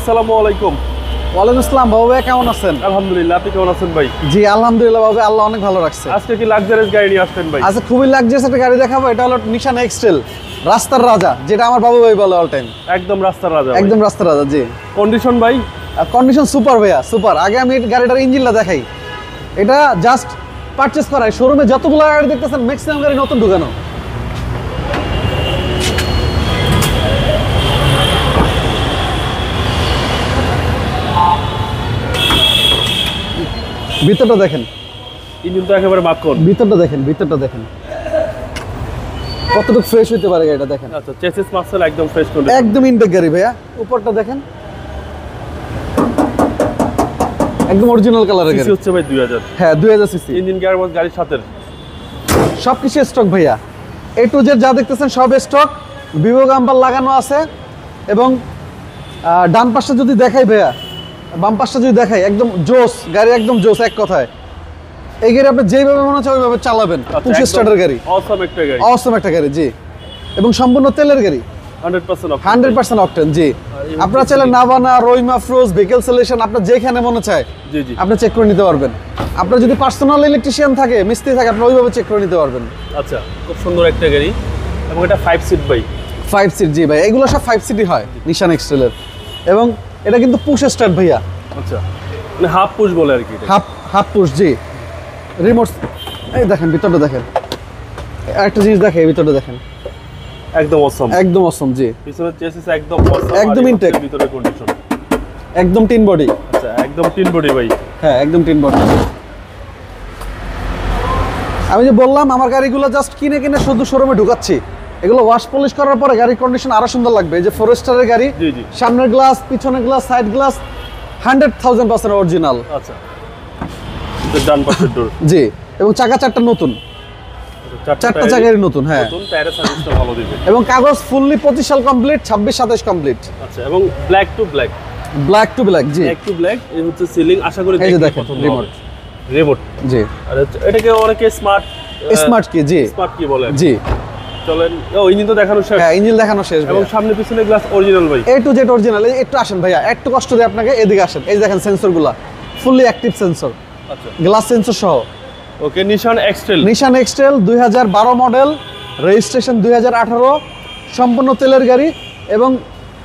আসসালামু আলাইকুম। ওয়ালাইকুম আসসালাম বাবু ভাই, কেমন আছেন? আলহামদুলিল্লাহ, আপনি কেমন আছেন ভাই? জি আলহামদুলিল্লাহ বাবু, আল্লাহ অনেক ভালো রাখছে। আজকে কি লাক্সারিয়াস গাড়ি নিয়ে আসছেন ভাই? আচ্ছা, খুবই লাক্সারিয়াস একটা গাড়ি দেখাবো। এটা হলো নিশান এক্সটেল, রাস্তার রাজা, যেটা আমার বাবু ভাই বলে অল টাইম। একদম রাস্তার রাজা, একদম রাস্তার রাজা। জি, কন্ডিশন ভাই? কন্ডিশন সুপার ভাইয়া, সুপার। আগে আমি গাড়িটার ইঞ্জিনটা দেখাই। এটা জাস্ট পারচেস করাই, শোরুমে যতগুলো গাড়ি দেখতেছেন ম্যাক্সিমাম গাড়ি নতুন ঢুকানো। ভিতরটা দেখেন, ইঞ্জিন তো একেবারে মাখন। ভিতরটা দেখেন, ভিতরটা দেখেন কতটুকু ফ্রেশ হইতে পারে গাড়িটা দেখেন। আচ্ছা, চেসিস মাসল একদম ফ্রেশ কন্ডিশন, একদম ইনটেক গাড়ি ভাইয়া। উপরটা দেখেন, একদম অরিজিনাল কালারের গাড়ি। সিসি হচ্ছে ভাই 2000। হ্যাঁ 2000 সিসি। ইঞ্জিন গিয়ার বক্স গাড়ির সাথে সবকিছু স্টক ভাইয়া, এ টু জেড যা দেখতেছেন সব স্টক। ভিভো গাম্পার লাগানো আছে। এবং ডান পাশটা যদি দেখাই ভাইয়া, বাম পাশটা যদি দেখাই, একদম জোস গাড়ি, একদম জোস এক কথায়। এই গাড়ি আপনি যেভাবে মনে হচ্ছে ওইভাবে চালাবেন। পুশ স্টার্টার গাড়ি, অসম একটা গাড়ি, অসম একটা গাড়ি। জি, এবং সম্পূর্ণ তেলের গাড়ি, 100% অকটেন। জি, আপনারা চাইলে নাভানা, রোইমা, ফ্রোজ, ভেহিকল সলিউশন, আপনার যেখানে মনে চায় জি জি আপনি চেক করে নিতে পারবেন। আপনার যদি পার্সোনাল ইলেকট্রিশিয়ান থাকে, মিস্ত্রি থাকে, আপনি ওইভাবে চেক করে নিতে পারবেন। আচ্ছা, খুব সুন্দর একটা গাড়ি এবং এটা 5 সিট ভাই। 5 সিট, জি ভাই, এগুলো সব 5 সিটই হয় নিশান এক্সটেলের। এবং এটা কিন্তু পুশ স্টার্ট ভাইয়া। আচ্ছা, মানে হাফ পুশ বলে আর কি এটা। Half push. জি, রিমোট। এই দেখেন ভিতরটা দেখেন, আরেকটা জিনিস দেখেন, ভিতরটা দেখেন, একদম অসম, একদম অসম। জি, পিছনের চেসিস একদম অসম, একদম ইনটেক। ভিতরে কন্ডিশন একদম টিন বডি। আচ্ছা, একদম টিন বডি ভাই। হ্যাঁ, একদম টিন বডি। আমি যে বললাম আমার গাড়িগুলো জাস্ট কিনে কিনে শুধু শোরুমে ঢুকাচ্ছি। এগুলো ওয়াশ পলিশ করার পরে গাড়ির কন্ডিশন আরো সুন্দর লাগবে। এই যে ফরেস্টারের গাড়ি, জি জি, সামনের গ্লাস, পিছনের গ্লাস, সাইড গ্লাস 100,000% অরিজিনাল। আচ্ছা, ডান পাশের ডোর। জি, এবং চাকা চারটা নতুন, চারটা চাকারই নতুন। হ্যাঁ, নতুন টায়ারের সার্ভিসটা ভালো দিবে। এবং কাগজ ফুললি 25 সাল কমপ্লিট, 26-27 কমপ্লিট। আচ্ছা, এবং black to black, black to black. জি, ব্ল্যাক টু ব্ল্যাক। এই হচ্ছে সিলিং, আশা করি এই যে দেখেন রিমোট। রিমোট। জি, আর এটাকে অনেকে স্মার্ট কি। জি, স্মার্ট কি বলে। জি, চলেন। ও, ইঞ্জিন তো দেখানো শেষ। হ্যাঁ, ইঞ্জিন দেখানো শেষ এবং সামনে পিছনে গ্লাস অরিজিনাল ভাই, এ টু জেড অরিজিনাল। একটু আসেন ভাইয়া, একটু কষ্ট দেয় আপনাকে, এদিকে আসেন। এই দেখেন সেন্সরগুলা ফুললি অ্যাক্টিভ সেন্সর, আচ্ছা, গ্লাস সেন্সর সহ। ওকে, নিশান এক্সটেল। নিশান এক্সটেল 2012 মডেল, রেজিস্ট্রেশন 2018, সম্পূর্ণ তেলের গাড়ি। এবং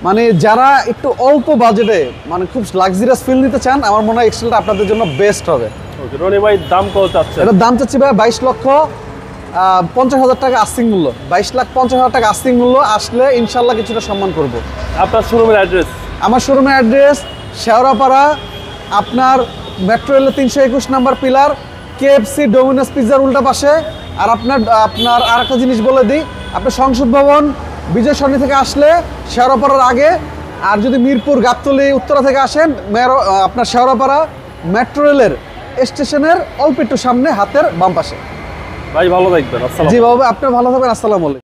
মানে যারা একটু অল্প বাজেটে মানে খুব লাক্সারিয়াস ফিল নিতে চান, আমার মনে হয় এক্সটেলটা আপনাদের জন্য বেস্ট হবে। ওকে রনি ভাই, দাম কত চাচ্ছেন? এটার দাম চাচ্ছি ভাই 22,50,000 টাকা আস্তিং মূল্য। 22,50,000 টাকা আস্তিং মূল্য। আসলে ইনশাল্লাহ কিছুটা সম্মান করব। আপনার শোরুমের অ্যাড্রেস? আমার শোরুমের অ্যাড্রেস শেওড়াপাড়া, আপনার মেট্রো রেলের 321 নাম্বার পিলার, KFC ডোমিনোস পিৎজার উল্টা পাশে। আর আপনার আরেকটা জিনিস বলে দিই, আপনার সংসদ ভবন বিজয় সরণি থেকে আসলে শেওড়াপাড়ার আগে, আর যদি মিরপুর গাবতলী উত্তরা থেকে আসেন, আপনার শেওড়াপাড়া মেট্রো রেলের স্টেশনের অল্প একটু সামনে, হাতের বাম পাশে। ভাই ভালো থাকবেন। আসসালাম। জি বাবা, আপনি ভালো থাকবেন। আসসালামু আলাইকুম।